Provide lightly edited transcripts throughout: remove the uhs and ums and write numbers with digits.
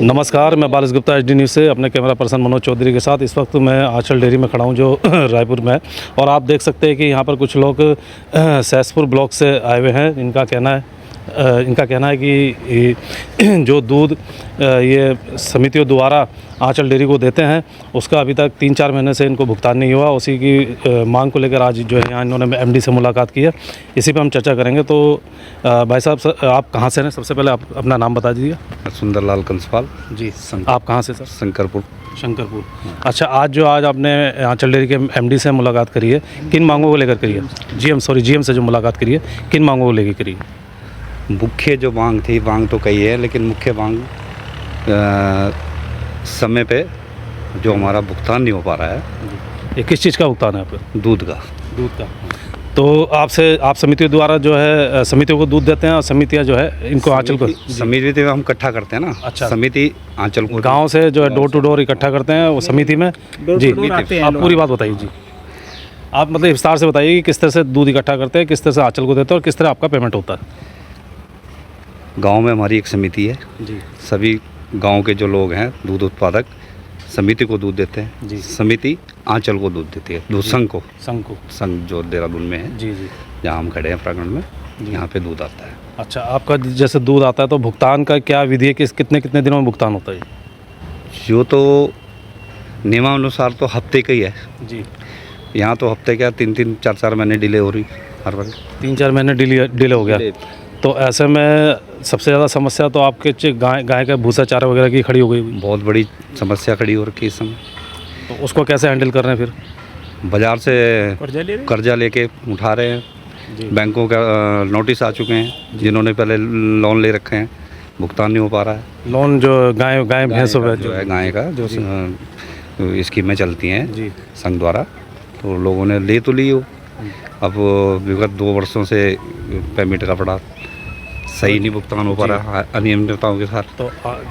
नमस्कार, मैं बालिश Gupta HD news से अपने कैमरा पर्सन मनोज चौधरी के साथ इस वक्त मैं आंचल डेयरी में खड़ा हूं जो रायपुर में है। और आप देख सकते हैं कि यहां पर कुछ लोग सहसपुर ब्लॉक से आए हुए हैं। इनका कहना है कि जो दूध ये समितियों द्वारा आंचल डेयरी को देते हैं उसका अभी तक 3-4 महीने से इनको भुगतान नहीं हुआ। उसी की मांग को लेकर आज जो है यहाँ इन्होंने MD से मुलाकात की है। इसी पर हम चर्चा करेंगे। तो भाई साहब, आप कहाँ से हैं? सबसे पहले आप अपना नाम बता दीजिए। सुंदरलाल कंसपाल जी। आप कहाँ से सर? शंकरपुर। अच्छा, आज आपने आंचल डेयरी के MD से मुलाकात करी है, किन मांगों को लेकर करी है? GM से जो मुलाकात करी है, किन मांगों को लेकर करी है? मुख्य जो मांग थी, मांग तो कई है, लेकिन मुख्य मांग समय पे जो हमारा भुगतान नहीं हो पा रहा है। ये किस चीज़ का भुगतान है आपका? दूध का। तो आप समितियों द्वारा जो है समितियों को दूध देते हैं और समितियाँ जो है इनको आंचल को समिति में हम इकट्ठा करते हैं ना। अच्छा। समिति आंचल को गांव से जो है डोर टू डोर इकट्ठा करते हैं वो समिति में। जी, आप पूरी बात बताइए जी। आप मतलब विस्तार से बताइए कि किस तरह से दूध इकट्ठा करते हैं, किस तरह से आंचल को देते हैं और किस तरह आपका पेमेंट होता है। गांव में हमारी एक समिति है जी। सभी गांव के जो लोग हैं दूध उत्पादक समिति को दूध देते हैं जी। समिति आंचल को दूध देती है। दूध संघ जो देहरादून में है, जी जी, जहाँ हम खड़े हैं प्रांगण में, यहाँ पे दूध आता है। अच्छा, आपका जैसे दूध आता है तो भुगतान का क्या विधि है? कितने दिनों में भुगतान होता है? जो तो नियमानुसार तो हफ्ते का ही है जी। यहाँ तो हफ्ते क्या 3-3, 4-4 महीने डिले हो रही हर बार। 3-4 महीने डिले हो गया। तो ऐसे में सबसे ज़्यादा समस्या तो आपके गाय का भूसा चारा वगैरह की खड़ी हो गई। बहुत बड़ी समस्या खड़ी हो रखी है इस समय। तो उसको कैसे हैंडल कर रहे हैं फिर? बाज़ार से कर्जा लेके उठा रहे हैं। बैंकों का नोटिस आ चुके हैं, जिन्होंने पहले लोन ले रखे हैं, भुगतान नहीं हो पा रहा है। लोन जो गाय भैंस जो है गाय का जो स्कीमें चलती हैं जी संघ द्वारा, तो लोगों ने ले तो ली हो। अब विगत 2 वर्षों से पेमेंट का पड़ा सही नहीं भुगतान हो पा रहा, अनियमितताओं के साथ।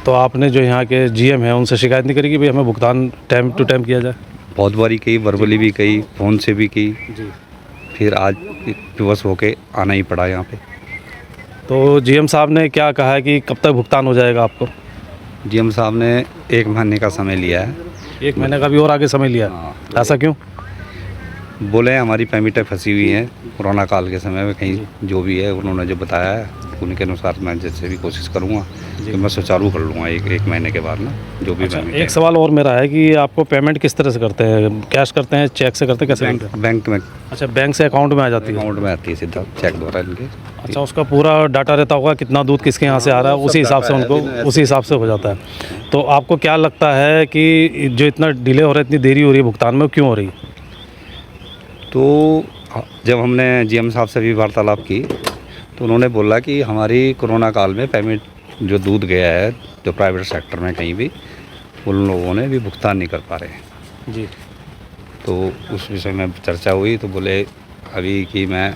तो आपने जो यहाँ के GM हैं उनसे शिकायत नहीं करी कि भाई हमें भुगतान टाइम टू टाइम किया जाए? बहुत बारी कही, वर्बली भी कही, फ़ोन से भी की जी। फिर आज विवश होके आना ही पड़ा यहाँ पे। तो GM साहब ने क्या कहा है कि कब तक भुगतान हो जाएगा आपको? GM साहब ने 1 महीने का समय लिया है। 1 महीने का भी और आगे समय लिया? हाँ। ऐसा क्यों? बोले हमारी पेमेंटें फंसी हुई हैं कोरोना काल के समय में, कहीं जो भी है उन्होंने जो बताया है उनके अनुसार मैं जैसे भी कोशिश करूँगा कि मैं सुचारू कर लूँगा एक महीने के बाद ना जो भी। अच्छा, एक सवाल और मेरा है कि आपको पेमेंट किस तरह से करते हैं? कैश करते हैं, चेक से करते हैं, कैसे करते हैं? बैंक में। अच्छा, बैंक से अकाउंट में आ जाती है? अकाउंट में आती है सीधा चेक द्वारा इनके। अच्छा, उसका पूरा डाटा रहता होगा कितना दूध किसके यहाँ से आ रहा है, उसी हिसाब से उसी हिसाब से हो जाता है। तो आपको क्या लगता है कि जो इतना डिले हो रहा है, इतनी देरी हो रही है भुगतान में, क्यों हो रही है? तो जब हमने GM साहब से भी वार्तालाप की तो उन्होंने बोला कि हमारी कोरोना काल में पेमेंट जो दूध गया है जो प्राइवेट सेक्टर में कहीं भी, उन लोगों ने भी भुगतान नहीं कर पा रहे हैं जी। तो उस विषय में चर्चा हुई तो बोले अभी कि मैं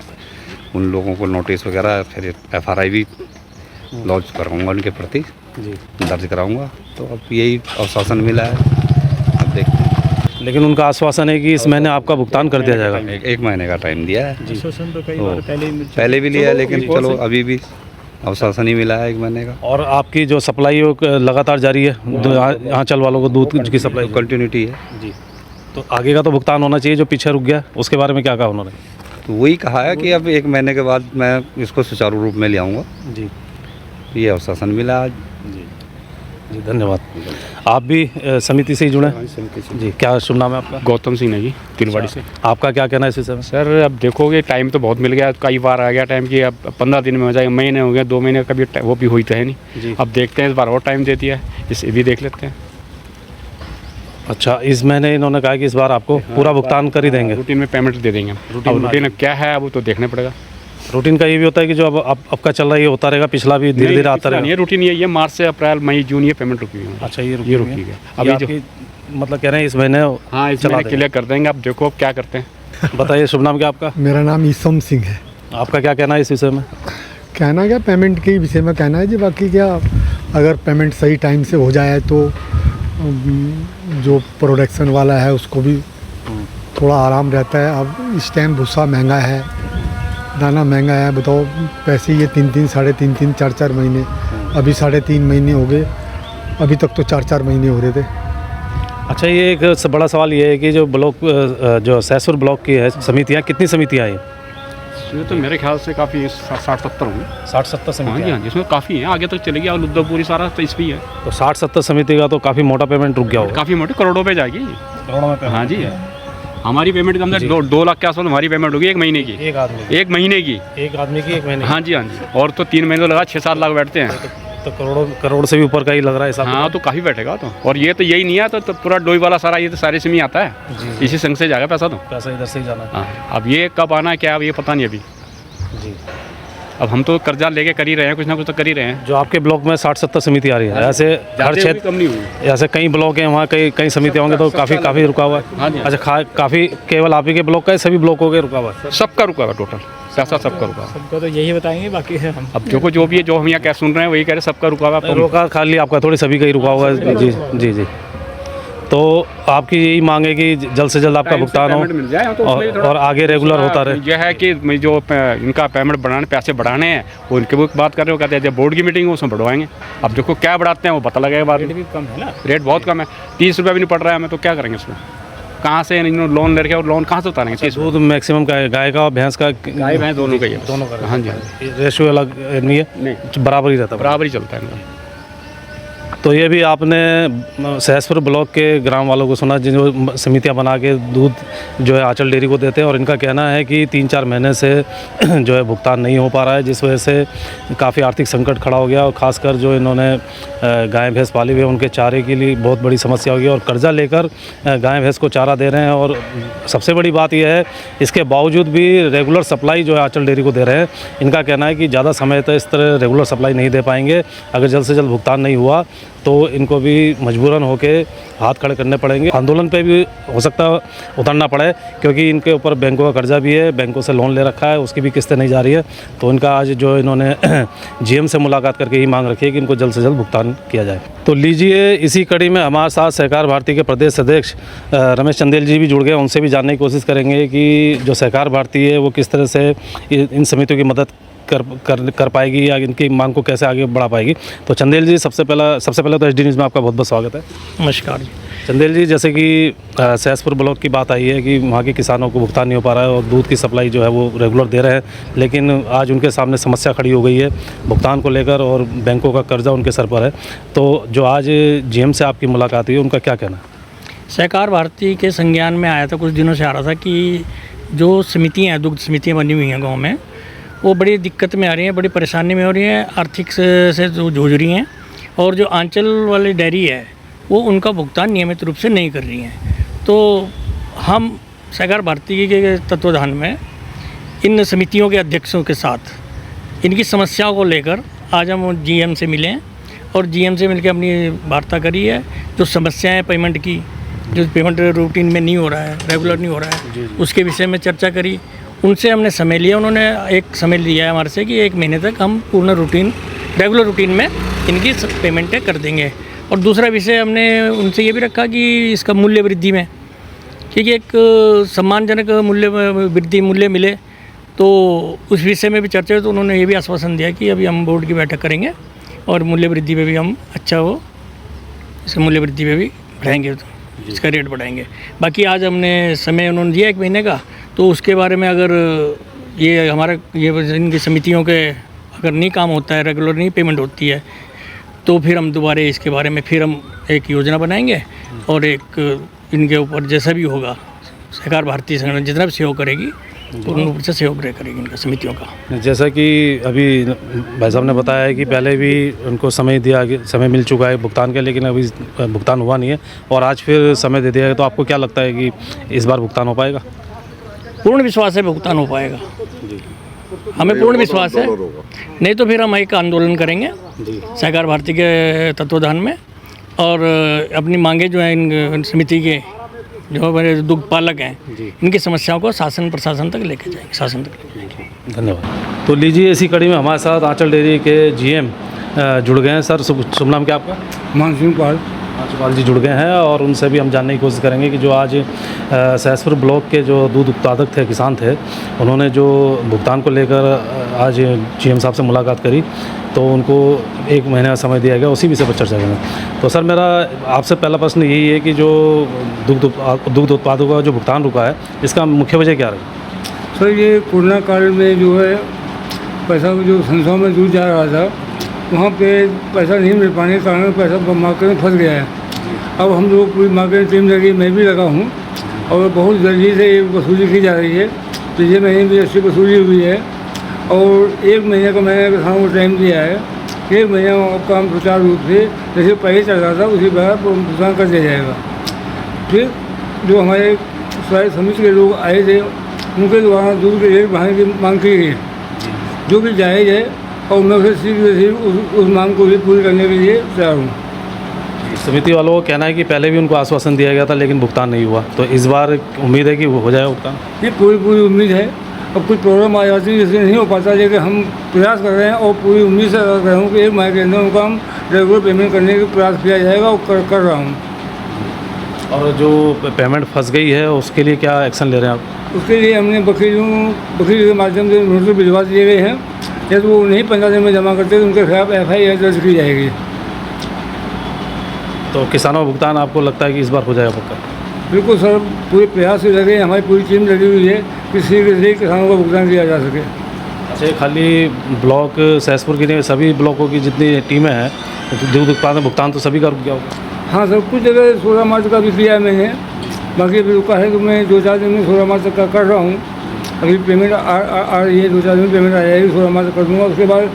उन लोगों को नोटिस वगैरह फिर FRI भी लॉन्च कराऊंगा उनके प्रति जी, दर्ज कराऊंगा। तो अब यही आश्वासन मिला है, अब देखते हैं। लेकिन उनका आश्वासन है कि इस महीने आपका भुगतान कर दिया जाएगा। 1 महीने का टाइम दिया है। आश्वासन तो कई बार पहले भी लिया है, लेकिन चलो अभी भी आश्वासन ही मिला है 1 महीने का। और आपकी जो सप्लाई लगातार जारी है आंचल वालों को दूध की सप्लाई कंटिन्यूटी है जी। तो आगे का तो भुगतान होना चाहिए, जो पीछे रुक गया उसके बारे में क्या कहा उन्होंने? तो वही कहा है कि अब 1 महीने के बाद मैं इसको सुचारू रूप में ले आऊँगा जी। ये आश्वासन मिला आज। जी, धन्यवाद। आप भी समिति से ही जुड़े जी? क्या शुभ नाम है आपका? गौतम सिंह है जी, तिलवाड़ी से। आपका क्या कहना है इस विषय में? सर अब देखोगे टाइम तो बहुत मिल गया, कई बार आ गया टाइम कि अब 15 दिन में हो जाएगा, महीने हो गया, 2 महीने कभी वो भी हुई तो है नहीं जी। अब देखते हैं, इस बार और टाइम दे दिया है, इसे भी देख लेते हैं। अच्छा, इस महीने इन्होंने कहा कि इस बार आपको पूरा भुगतान कर ही देंगे, रूटीन में पेमेंट दे देंगे। अब रूटीन क्या है अब तो देखना पड़ेगा। रूटीन का ये भी होता है कि जो अब आपका चल रहा है ये होता रहेगा, पिछला भी धीरे धीरे आता रहेगा? ये रूटीन ये मार्च से अप्रैल मई जून ये पेमेंट रुकी है। अच्छा, ये रुकी है अभी जो मतलब कह रहे हैं इस महीने? हाँ, इस महीने क्लियर कर देंगे। अब देखो अब क्या करते हैं। बताइए, शुभ नाम क्या आपका? मेरा नाम ईसम सिंह है। आपका क्या कहना है इस विषय में? कहना क्या, पेमेंट के विषय में कहना है जी। बाकी क्या, अगर पेमेंट सही टाइम से हो जाए तो जो प्रोडक्शन वाला है उसको भी थोड़ा आराम रहता है। अब इस टाइम भूसा महंगा है, दाना महंगा है, बताओ पैसे ये 3-3, 3.5, 4-4 महीने, अभी 3.5 महीने हो गए अभी तक तो 4-4 महीने हो रहे थे। अच्छा, ये एक बड़ा सवाल ये है कि जो ब्लॉक जो सहसपुर ब्लॉक की है समितियाँ, कितनी समितियाँ हैं? इसमें तो मेरे ख्याल से काफ़ी 60-70 होंगे। 60-70 हाँ समितियाँ जी, हाँ जी, इसमें काफ़ी हैं, आगे तक चलेगी। और लुद्दापुरी सारा तो इस भी है, तो 60-70 समिति का तो काफ़ी मोटा पेमेंट रुक गया होगा। काफ़ी मोटी, करोड़ों पे जाएगी। करोड़ों में हाँ जी, हमारी पेमेंट कम से 2 लाख के आसपास हमारी पेमेंट होगी 1 महीने की। एक आदमी की? 1 महीने की। एक आदमी की 1 महीने की? हाँ जी, हाँ जी। और तो 3 महीने तो लगा 6-7 लाख बैठते हैं। तो करोड़ से भी ऊपर का ही लग रहा है हाँ, तो काफ़ी बैठेगा तो। और ये तो यही नहीं है तो पूरा डोई वाला सारा ये तो सारे से ही आता है, इसी संघ से जाएगा पैसा तो। पैसा इधर से ही जाना है। हाँ, अब ये कब आना है क्या, अब ये पता नहीं अभी। जी। अब हम तो कर्जा लेके कर ही रहे हैं, कुछ ना कुछ तो कर ही रहे हैं। जो आपके ब्लॉक में 60-70 समिति आ रही है, ऐसे हर क्षेत्र कम नहीं हुई। ऐसे कई ब्लॉक हैं, वहाँ कई समितियाँ होंगे तो काफ़ी रुका हुआ है। हाँ जी। अच्छा, काफ़ी केवल आप ही के ब्लॉक का है, सभी ब्लॉकों के रुका हुआ है? सबका रुका हुआ टोटल पैसा, सबका रुका। सबको तो यही बताएंगे, बाकी है हम अब जो भी है, जो हम यहाँ क्या सुन रहे हैं वही कह रहे, सबका रुका हुआ है। रोका खाली आपका थोड़ी, सभी का ही रुका हुआ है। जी जी जी। तो आपकी यही मांग है कि जल्द से जल्द आपका भुगतान हो मिल जाए तो और आगे रेगुलर होता रहे। यह है कि जो इनका पेमेंट बढ़ाने, पैसे बढ़ाने हैं, वो इनके वो बात कर रहे हो, कहते हैं जब बोर्ड की मीटिंग हो उसमें बढ़वाएंगे। अब देखो क्या बढ़ाते हैं वो पता लगेगा बाद में। भी कम है ना, रेट बहुत कम है, 30 रुपये भी नहीं पड़ रहा है हमें, तो क्या करेंगे इसमें? कहाँ से इन्होंने लोन ले रखे और लोन कहाँ से उतारेंगे? 30 दूध मैक्सिमम का है, गाय का और भैंस का? गाय भैंस दोनों का ही है। दोनों का? हाँ जी, रेशियो अलग नहीं है? नहीं, बराबर ही रहता है? बराबर ही चलता है इनका। तो ये भी आपने सहसपुर ब्लॉक के ग्राम वालों को सुना, जो समितियां बना के दूध जो है आंचल डेयरी को देते हैं, और इनका कहना है कि 3-4 महीने से जो है भुगतान नहीं हो पा रहा है, जिस वजह से काफ़ी आर्थिक संकट खड़ा हो गया। और ख़ासकर जो इन्होंने गाय भैंस पाली हुई है उनके चारे के लिए बहुत बड़ी समस्या होगी, और कर्जा लेकर गाय भैंस को चारा दे रहे हैं। और सबसे बड़ी बात यह है, इसके बावजूद भी रेगुलर सप्लाई जो है आंचल डेयरी को दे रहे हैं। इनका कहना है कि ज़्यादा समय तक इस तरह रेगुलर सप्लाई नहीं दे पाएंगे। अगर जल्द से जल्द भुगतान नहीं हुआ तो इनको भी मजबूरन होके हाथ खड़े करने पड़ेंगे। आंदोलन पे भी हो सकता है उतरना पड़े, क्योंकि इनके ऊपर बैंकों का कर्जा भी है, बैंकों से लोन ले रखा है, उसकी भी किस्तें नहीं जा रही है। तो इनका आज जो इन्होंने जीएम से मुलाकात करके ही मांग रखी है कि इनको जल्द से जल्द भुगतान किया जाए। तो लीजिए, इसी कड़ी में हमारे साथ सहकार भारती के प्रदेश अध्यक्ष रमेश चंदेल जी भी जुड़ गए। उनसे भी जानने की कोशिश करेंगे कि जो सहकार भारती है वो किस तरह से इन समितियों की मदद कर पाएगी या इनकी मांग को कैसे आगे बढ़ा पाएगी। तो चंदेल जी, सबसे पहले तो एचडी न्यूज़ में आपका बहुत बहुत स्वागत है। नमस्कार। चंदेल जी, जैसे कि सहसपुर ब्लॉक की बात आई है कि वहाँ के किसानों को भुगतान नहीं हो पा रहा है और दूध की सप्लाई जो है वो रेगुलर दे रहे हैं, लेकिन आज उनके सामने समस्या खड़ी हो गई है भुगतान को लेकर, और बैंकों का कर्जा उनके सर पर है। तो जो आज जीएम से आपकी मुलाकात हुई, उनका क्या कहना है? सहकार भारती के संज्ञान में आया था, कुछ दिनों से आ रहा था कि जो समितियाँ हैं, दुग्ध समितियाँ बनी हुई हैं गाँव में, वो बड़ी दिक्कत में आ रही हैं, बड़ी परेशानी में हो रही हैं, आर्थिक से जो जूझ रही हैं। और जो आंचल वाली डेयरी है वो उनका भुगतान नियमित रूप से नहीं कर रही हैं। तो हम सहकार भारती के तत्वाधान में इन समितियों के अध्यक्षों के साथ इनकी समस्याओं को लेकर आज हम जीएम से मिले हैं, और जीएम से मिलकर अपनी वार्ता करी है। जो समस्याएं पेमेंट की, जो पेमेंट रूटीन में नहीं हो रहा है, रेगुलर नहीं हो रहा है, उसके विषय में चर्चा करी। उनसे हमने समय लिया, उन्होंने एक समय लिया है हमारे से कि 1 महीने तक हम पूर्ण रूटीन, रेगुलर रूटीन में इनकी पेमेंटें कर देंगे। और दूसरा विषय हमने उनसे ये भी रखा कि इसका मूल्य वृद्धि में, क्योंकि एक सम्मानजनक मूल्य मिले, तो उस विषय में भी चर्चा हुई। तो उन्होंने ये भी आश्वासन दिया कि अभी हम बोर्ड की बैठक करेंगे और मूल्य वृद्धि पे भी हम अच्छा हो, इसका मूल्य वृद्धि पे भी बढ़ाएंगे, तो इसका रेट बढ़ाएंगे। बाकी आज हमने समय उन्होंने दिया 1 महीने का, तो उसके बारे में अगर ये हमारा इनकी समितियों के अगर नहीं काम होता है, रेगुलर नहीं पेमेंट होती है, तो फिर हम दोबारा इसके बारे में फिर हम एक योजना बनाएंगे, और एक इनके ऊपर जैसा भी होगा सहकार भारतीय संगठन जितना भी सहयोग करेगी तो उन ऊपर से सहयोग करेगी इनका समितियों का। जैसा कि अभी भाई साहब ने बताया है कि पहले भी उनको समय मिल चुका है भुगतान का, लेकिन अभी भुगतान हुआ नहीं है, और आज फिर समय दे दिया है। तो आपको क्या लगता है कि इस बार भुगतान हो पाएगा? पूर्ण विश्वास है भुगतान हो पाएगा, हमें पूर्ण विश्वास है। नहीं तो फिर हम एक आंदोलन करेंगे सहकार भारती के तत्वाधान में, और अपनी मांगे जो हैं इन समिति के जो हमारे दुग्ध पालक हैं, इनकी समस्याओं को शासन प्रशासन तक लेके जाएंगे, शासन तक। धन्यवाद। तो लीजिए, इसी कड़ी में हमारे साथ आंचल डेयरी के जीएम जुड़ गए हैं। सर, शुभ नाम क्या आपका? मानसिंह पाल। चौपाल जी जुड़ गए हैं और उनसे भी हम जानने की कोशिश करेंगे कि जो आज सहसपुर ब्लॉक के जो दूध उत्पादक थे, किसान थे, उन्होंने जो भुगतान को लेकर आज जीएम साहब से मुलाकात करी, तो उनको 1 महीने का समय दिया गया, उसी विषय पर चर्चा करेंगे। तो सर, मेरा आपसे पहला प्रश्न यही है कि जो दुग्ध उत्पादकों का जो भुगतान रुका है, इसका मुख्य वजह क्या रही? सर, ये कोरोना काल में जो है पैसा जो संस्थाओं में दूध जा रहा था, वहाँ पे पैसा नहीं मिल पाने के कारण पैसा मार्केट में फंस गया है। अब हम लोग पूरी मार्केट टीम लगी, मैं भी लगा हूँ, और बहुत जल्दी से ये वसूली की जा रही है। पिछले महीने भी अच्छी वसूली हुई है और 1 महीने का मैंने किसानों को टाइम दिया है। 1 महीने का काम सुचारू रूप से जैसे पहले चल रहा था उसी प्रकार भुगतान कर दिया जाएगा। फिर जो हमारे सारे समिति के लोग आए थे, उनके द्वारा दूध के रेट बढ़ाने की मांग की गई, जो कि जायज़ है, और मैं उसे शीघ्र से उस मांग को भी पूरी करने के लिए तैयार हूँ। समिति वालों को कहना है कि पहले भी उनको आश्वासन दिया गया था लेकिन भुगतान नहीं हुआ, तो इस बार उम्मीद है कि वो हो जाएगा भुगतान? ये पूरी उम्मीद है। अब कुछ प्रॉब्लम आ जाती है इसलिए नहीं हो पाता, लेकिन हम प्रयास कर रहे हैं और पूरी उम्मीद से कर रहा हूँ कि 1 महीने के अंदर उनका हम रेगुलर पेमेंट करने का प्रयास किया जाएगा और कर रहा हूँ। और जो पेमेंट फंस गई है उसके लिए क्या एक्शन ले रहे हैं आप? उसके लिए हमने वकील के माध्यम से नोटिस भिजवा दिए गए हैं। यदि वो नहीं 15 दिन में जमा करते तो उनके खिलाफ FIR दर्ज की जाएगी। तो किसानों का भुगतान आपको लगता है कि इस बार हो जाएगा पक्का? बिल्कुल सर, पूरे प्रयास से लगे, हमारी पूरी टीम लगी हुई है कि शीघ्र से किसानों का भुगतान किया जा सके। अच्छा, ये खाली ब्लॉक सहसपुर की नहीं, सभी ब्लॉकों की जितनी टीमें हैं, दूध उत्पादन भुगतान तो सभी का रुक गया होगा? हाँ सर, कुछ जगह 16 मार्च का भी किया है मैंने, बाकी अभी रुका है, तो मैं 2-4 दिन में 16 मार्च तक का कर रहा हूँ। अभी पेमेंट आ रही है, 2-4 दिन में पेमेंट आ जाएगी, 16 मार्च तक कर दूँगा। उसके बाद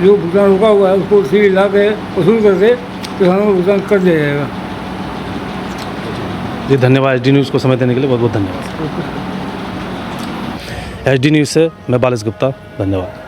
जो भुगतान रुका हुआ है उसको सीधे ला के वसूल करके किसानों को भुगतान कर दिया जाएगा। जी धन्यवाद, HD न्यूज़ को समय देने के लिए बहुत बहुत धन्यवाद। HD न्यूज़ से मैं बालिश गुप्ता, धन्यवाद।